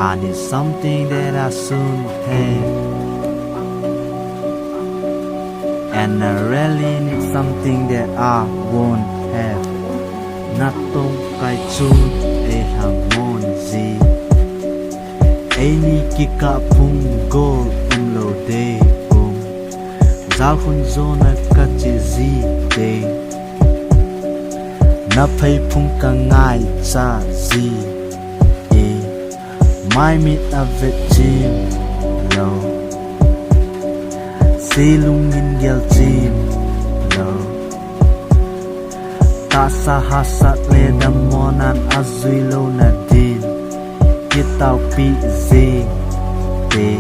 I need something that I soon have, and I really need something that I won't have. Not Tongkai chun a hamon zi, any kika pung goal lo day boom. Zalhun zona kachi zi day, na pay pung ka ngai cha zi. My meet a victim low, silung in gel team low. Tasa hasat le damonan azuilo na din, kitau pi zing de.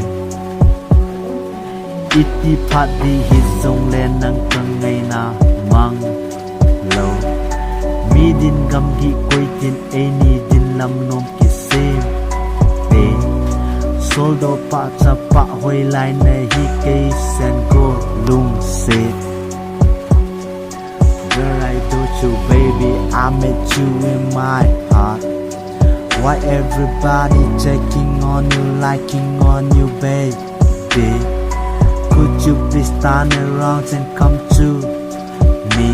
Iti padi hizong le nang kangai na mang low. Mi din gamgi koi tin any din lam nom kisim. Soldo pa cha pa hoi lai na hi kay sen go lung sit. Girl, I told you baby, I met you in my heart. Why everybody checking on you, liking on you, baby? Could you please turn around and come to me?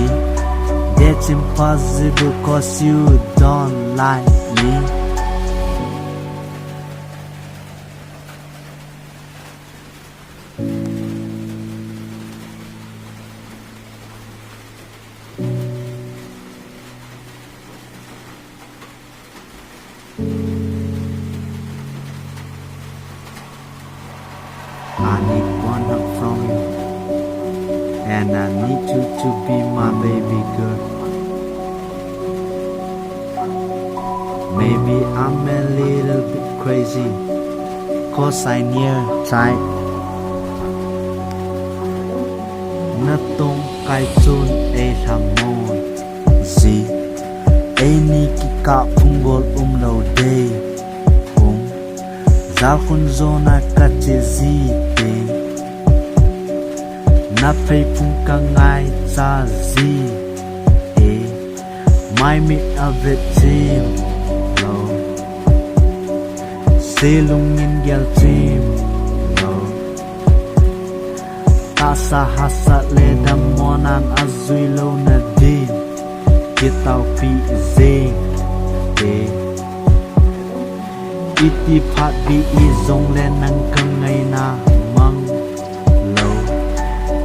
That's impossible cause you don't like me. I need one hug from you, and I need you to be my baby girl. Maybe I'm a little bit crazy, cause I near tight. Na Tongkai chun a hamon zi, any kika pungol lo day. Zalhun zona kachi zi de, na pay pung ka ngai cha zi. My meet a victim low, silung in gel team low. Tasa hasat le damonan azuilo na din, kitau pi zing de. Iti pat bi izong le nang kangai na mang low.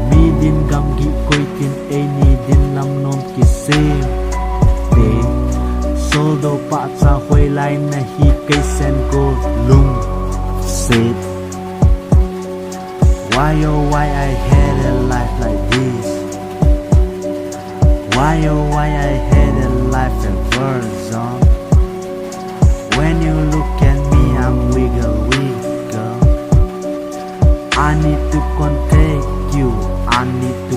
Mi din gamgi koi tin any din lam nom kisim de. Soldo pa cha hoi lai na hi kay sen go lung sit. Why oh why I had a life like this? Why oh why I had a life ever on? When you look at me, I'm wiggle, wiggle. I need to contact you, I need to